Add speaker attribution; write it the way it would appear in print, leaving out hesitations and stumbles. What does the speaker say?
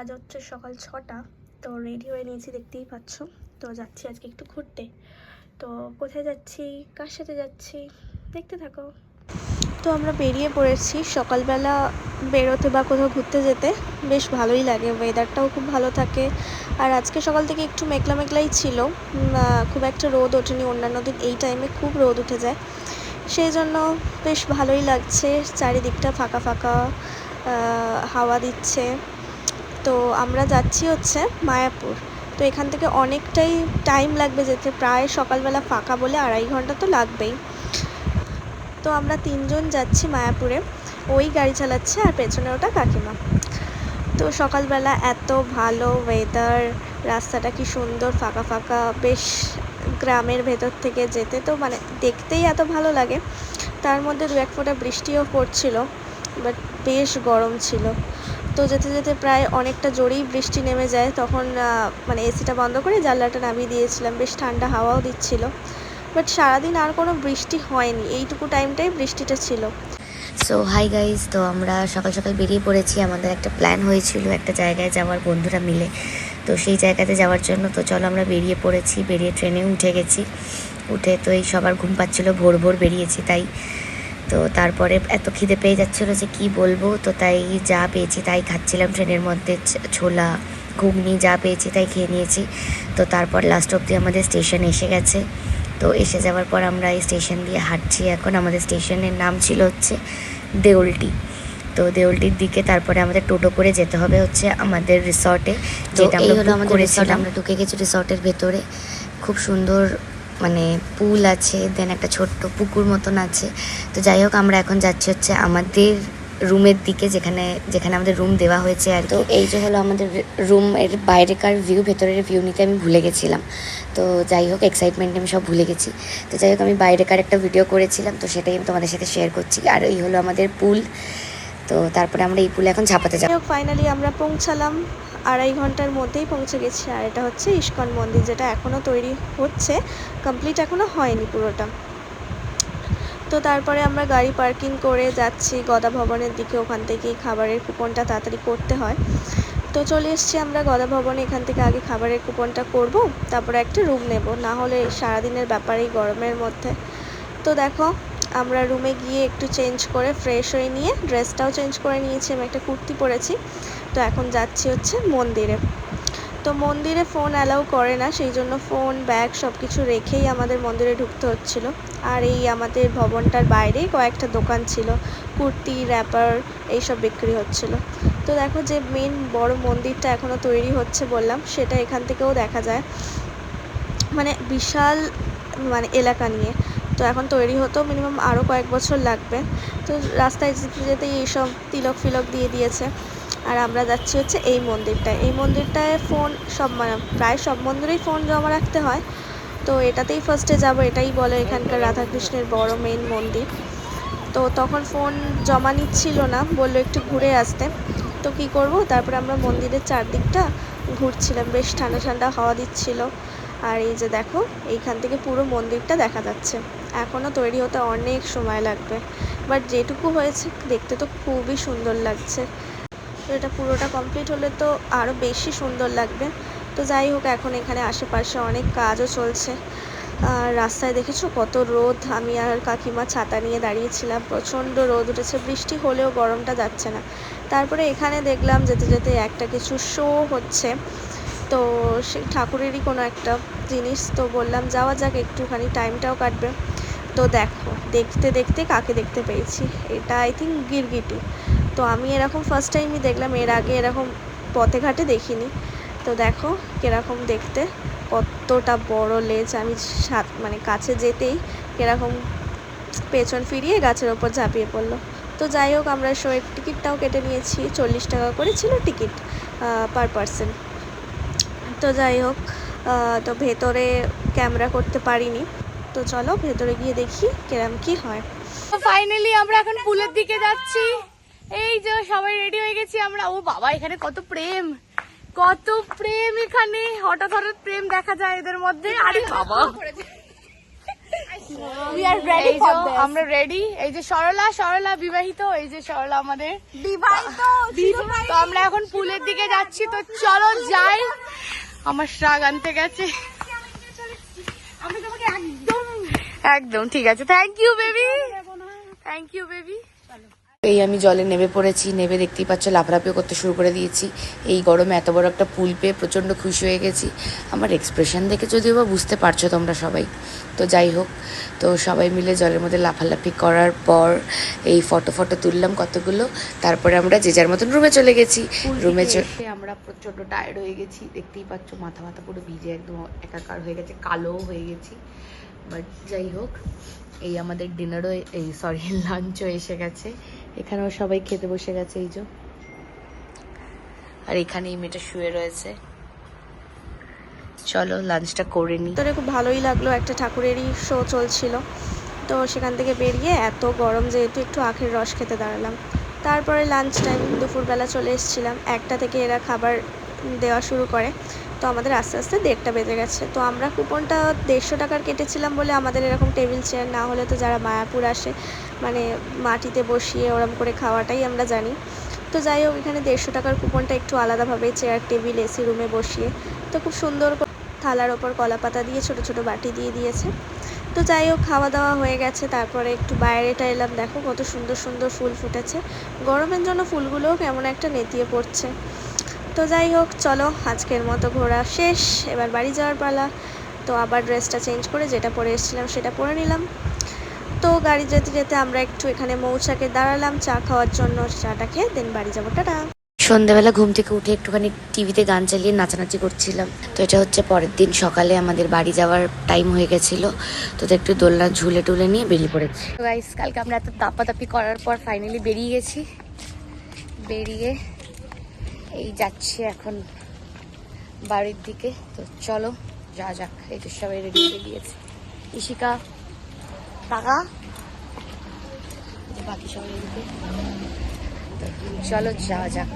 Speaker 1: বাজে হচ্ছে সকাল 6টা। তো রেডি হয়ে নিয়েছি, দেখতেই পাচ্ছ। তো যাচ্ছি আজকে একটু ঘুরতে। তো কোথায় যাচ্ছি, কার সাথে যাচ্ছি, দেখতে থাকো। তো আমরা বেরিয়ে পড়েছি। সকালবেলা বেরোতে বা কোথাও ঘুরতে যেতে বেশ ভালোই লাগে, ওয়েদারটাও খুব ভালো থাকে। আর আজকে সকাল থেকে একটু মেঘলা মেঘলাই ছিল, খুব একটা রোদ ওঠেনি। অন্যান্য দিন এই টাইমে খুব রোদ উঠে যায়, সেই জন্য বেশ ভালোই লাগছে। চারিদিকটা ফাঁকা ফাঁকা, হাওয়া দিচ্ছে। তো আমরা যাচ্ছি হচ্ছে মায়াপুর। তো এখান থেকে অনেকটাই টাইম লাগবে যেতে, প্রায় সকালবেলা ফাঁকা বলে 2.5 ঘন্টা তো লাগবেই। তো আমরা 3 জন যাচ্ছি মায়াপুরে, ওই গাড়ি চালাচ্ছে আর পেছনে ওটা কাকিমা। তো সকালবেলা এত ভালো ওয়েদার, রাস্তাটা কি সুন্দর ফাঁকা ফাঁকা, বেশ গ্রামের ভেতর থেকে যেতে তো মানে দেখতেই এত ভালো লাগে। তার মধ্যে 2-1 ফোঁটা বৃষ্টিও পড়ছিল, বাট বেশ গরম ছিল। তো যেতে যেতে প্রায় অনেকটা জোরেই বৃষ্টি নেমে যায়, তখন মানে এসিটা বন্ধ করে জানলাটা নামিয়ে দিয়েছিলাম, বেশ ঠান্ডা হাওয়াও দিচ্ছিল। বাট সারাদিন আর কোনো বৃষ্টি হয়নি, এইটুকু টাইমটাই বৃষ্টিটা ছিল।
Speaker 2: সো হাই গাইজ, তো আমরা সকাল সকাল বেরিয়ে পড়েছি। আমাদের একটা প্ল্যান হয়েছিল একটা জায়গায় যাওয়ার বন্ধুরা মিলে, তো সেই জায়গাতে যাওয়ার জন্য তো চলো আমরা বেরিয়ে পড়েছি। বেরিয়ে ট্রেনে উঠে গেছি। উঠে তো এই সবার ঘুম পাচ্ছিলো, ভোর ভোর বেরিয়েছি তাই। তো তারপরে এত খিদে পেয়ে যাচ্ছিলো যে কি বলবো, তো তাই যা পেয়েছি তাই খাচ্ছিলাম ট্রেনের মধ্যে। ছোলা ঘুগনি যা পেয়েছি তাই খেয়ে নিয়েছি। তো তারপর লাস্ট অবধি আমাদের স্টেশন এসে গেছে। তো এসে যাওয়ার পর আমরা এই স্টেশন দিয়ে হাঁটছি এখন। আমাদের স্টেশনের নাম ছিল হচ্ছে দেউলটি। তো দেউলটির দিকে তারপরে আমাদের টোটো করে যেতে হবে হচ্ছে আমাদের রিসর্টে, যেটা আমরা বুক করেছিলাম। আমরা ঢুকে গেছি রিসর্টের ভেতরে। খুব সুন্দর মানে পুল আছে, দেন একটা ছোট্ট পুকুর মতন আছে। তো যাই হোক, আমরা এখন যাচ্ছি হচ্ছে আমাদের রুমের দিকে, যেখানে আমাদের রুম দেওয়া হয়েছে। আর তো এই যে হলো আমাদের রুম, এর বাইরেকার ভিউ, ভেতরের ভিউ নিতে আমি ভুলে গেছিলাম। তো যাই হোক, এক্সাইটমেন্টে আমি সব ভুলে গেছি। তো যাই হোক, আমি বাইরেকার একটা ভিডিও করেছিলাম, তো সেটাই আমি তোমাদের সাথে শেয়ার করছি। আর এই হলো আমাদের পুল। তো তারপরে আমরা এই পুলে এখন ঝাঁপাতে যাব।
Speaker 1: ফাইনালি আমরা পৌঁছালাম, 2.5 ঘন্টার মধ্যেই পৌঁছে গেছি। আর এটা হচ্ছে ইস্কন মন্দির, যেটা এখনও তৈরি হচ্ছে, কমপ্লিট এখনও হয়নি পুরোটা। তো তারপরে আমরা গাড়ি পার্কিং করে যাচ্ছি গদা ভবনের দিকে। ওখান থেকেই খাবারের কুপনটা তাড়াতাড়ি করতে হয়। তো চলে এসেছি আমরা গদা ভবনে। এখান থেকে আগে খাবারের কুপনটা করব, তারপরে একটা রুম নেব, না হলে সারাদিনের ব্যাপার এই গরমের মধ্যে। তো দেখো, আমরা রুমে গিয়ে একটু চেঞ্জ করে ফ্রেশ হয়ে নিয়ে, ড্রেসটাও চেঞ্জ করে নিয়েছি, আমি একটা কুর্তি পরেছি। তো এখন যাচ্ছি হচ্ছে মন্দিরে। তো মন্দিরে ফোন অ্যালাউ করে না, সেই জন্য ফোন ব্যাগ সব কিছু রেখেই আমাদের মন্দিরে ঢুকতে হচ্ছিল। আর এই আমাদের ভবনটার বাইরে কয়েকটা দোকান ছিল, কুর্তি, র্যাপার এইসব বিক্রি হচ্ছিল। তো দেখো, যে মেন বড় মন্দিরটা এখনও তৈরি হচ্ছে বললাম, সেটা এখান থেকেও দেখা যায়। মানে বিশাল মানে এলাকা নিয়ে। তো এখন তৈরি হতেও মিনিমাম আরও কয়েক বছর লাগবে। তো রাস্তায় যেতে যেতেই এইসব তিলক ফিলক দিয়ে দিয়েছে। আর আমরা যাচ্ছি হচ্ছে এই মন্দিরটায়। এই মন্দিরটায় ফোন সব মানে প্রায় সব মন্দিরেই ফোন জমা রাখতে হয়। তো এটাতেই ফার্স্টে যাব, এটাই বলে এখানকার রাধাকৃষ্ণের বড় মেন মন্দির। তো তখন ফোন জমা নিচ্ছিল না, বললো একটু ঘুরে আসতে। তো কি করব, তারপরে আমরা মন্দিরের চারদিকটা ঘুরছিলাম, বেশ ঠান্ডা ঠান্ডা হাওয়া দিচ্ছিল। আর এই যে দেখো, এইখান থেকে পুরো মন্দিরটা দেখা যাচ্ছে। এখনও তৈরি হতে অনেক সময় লাগবে, বাট যেটুকু হয়েছে দেখতে তো খুবই সুন্দর লাগছে। তো এটা পুরোটা কমপ্লিট হলে তো আরও বেশি সুন্দর লাগবে। তো যাই হোক, এখন এখানে আশেপাশে অনেক কাজও চলছে। আর রাস্তায় দেখেছো কত রোদ, আমি আর কাকিমা ছাতা নিয়ে দাঁড়িয়েছিলাম, প্রচণ্ড রোদ উঠেছে, বৃষ্টি হলেও গরমটা যাচ্ছে না। তারপরে এখানে দেখলাম যেতে যেতে একটা কিছু শো হচ্ছে, তো সেই ঠাকুরেরই কোনো একটা জিনিস। তো বললাম যাওয়া যাক, একটুখানি টাইমটাও কাটবে। তো দেখো, দেখতে দেখতে কাকে দেখতে পেয়েছি, এটা আই থিঙ্ক গিরগিটি। তো আমি এরকম ফার্স্ট টাইমই দেখলাম, এর আগে এরকম পথে ঘাটে দেখিনি। তো দেখো কিরকম দেখতে, কতটা বড় লেজ। আমি মানে কাছে যেতেই কিরকম পেছন ফিরিয়ে গাছের ওপর ঝাঁপিয়ে পড়লো। তো যাই হোক, আমরা শোয়ের টিকিটটাও কেটে নিয়েছি, 40 টাকা করে ছিল টিকিট পার পারসন। তো যাই হোক, তো ভেতরে ক্যামেরা করতে পারিনি। তো চলো ভেতরে গিয়ে দেখি কিরম কি হয়।
Speaker 3: তো ফাইনালি আমরা এখন পুলের দিকে যাচ্ছি। এই যে সবাই রেডি হয়ে গেছি আমরা। ও বাবা, এখানে কত প্রেম, কত প্রেম! এখানে হঠাৎ হঠাৎ প্রেম দেখা যায় এদের মধ্যে। আরে বাবা, We are ready for this. আমরা রেডি। এই যে সরলা বিবাহিত, এই যে সরলা আমাদের বিবাহিত। তো আমরা এখন পুলের দিকে যাচ্ছি, তো চলো যাই। আমার শ্রাগ আনতে গেছে। আমি তোমাকে একদম ঠিক আছে। Thank you baby, thank you baby.
Speaker 2: এই আমি জলে নেমে পড়েছি, নেমে দেখতেই পাচ্ছ লাফালাফিও করতে শুরু করে দিয়েছি। এই গরমে এত বড় একটা পুল পেয়ে প্রচণ্ড খুশি হয়ে গেছি। আমার এক্সপ্রেশন দেখে যদিও বা বুঝতে পারছো তোমরা সবাই। তো যাই হোক, তো সবাই মিলে জলের মধ্যে লাফালাফি করার পর এই ফটো তুললাম কতগুলো। তারপরে আমরা যে যার মতন রুমে চলে গেছি। রুমে এসে আমরা প্রচণ্ড টায়ার্ড হয়ে গেছি, দেখতেই পাচ্ছ মাথা পুরো ভিজে একদম একাকার হয়ে গেছে, কালোও হয়ে গেছি। বাট যাই হোক, এই আমাদের ডিনারও লাঞ্চও এসে গেছে। এখানেও সবাই খেতে বসে গেছে, এই যে। আর এখানে এই মেয়েটা শুয়ে রয়েছে। চলো লাঞ্চটা করে নিই।
Speaker 1: ভিতরে খুব ভালোই লাগলো, একটা ঠাকুরেরই শো চলছিল। তো সেখান থেকে বেরিয়ে এত গরম যেহেতু একটু আখের রস খেতে দাঁড়ালাম। তারপরে লাঞ্চ টাইম, দুপুরবেলা চলে এসেছিলাম। 1টা থেকে এরা খাবার দেওয়া শুরু করে, তো আমাদের আস্তে আস্তে 1:30 বেজে গেছে। তো আমরা কুপনটা 150 টাকার কেটেছিলাম বলে আমাদের এরকম টেবিল চেয়ার, না হলে তো যারা মায়াপুর আসে মানে মাটিতে বসিয়ে ওরম করে খাওয়াটাই আমরা জানি। তো যাই হোক, এখানে 150 টাকার কুপনটা একটু আলাদাভাবে চেয়ার টেবিল এসি রুমে বসিয়ে তো খুব সুন্দর থালার ওপর কলা পাতা দিয়ে ছোট ছোট বাটি দিয়ে দিয়েছে। তো যাই হোক, খাওয়া দাওয়া হয়ে গেছে। তারপরে একটু বাইরেটা এলাম, দেখো কত সুন্দর সুন্দর ফুল ফুটেছে। গরমের জন্য ফুলগুলোও কেমন একটা নেতিয়ে পড়ছে। তো যাই হোক, চলো আজকের মতো ঘোরা শেষ, এবার বাড়ি যাওয়ার পালা। তো আবার ড্রেসটা চেঞ্জ করে যেটা পরে এসেছিলাম সেটা পরে নিলাম। তো গাড়ি যেতে যেতে আমরা একটু এখানে মৌচাকে দাঁড়ালাম চা খাওয়ার জন্য। চাটা খেয়ে দেন বাড়ি যাবো, টাটা।
Speaker 2: সন্ধ্যাবেলা ঘুম থেকে উঠে একটুখানি টিভিতে গান চালিয়ে নাচানাচি করছিলাম। তো এটা হচ্ছে পরের দিন সকালে আমাদের বাড়ি যাওয়ার টাইম হয়ে গেছিলো। তো একটু দোলনা ঝুলে টুলে নিয়ে বেরিয়ে পড়েছি।
Speaker 3: তো গাইস, কালকে আমরা এত দাপাদাপি করার পর ফাইনালি বেরিয়ে গেছি। বেরিয়ে এই যাচ্ছি এখন বাড়ির দিকে। তো চলো যা যাক। এই তো সবাই রেডি হয়ে গিয়েছে। ইশিকা টাকা, বাকি সবাই রেডি। চলো যাওয়া যাক।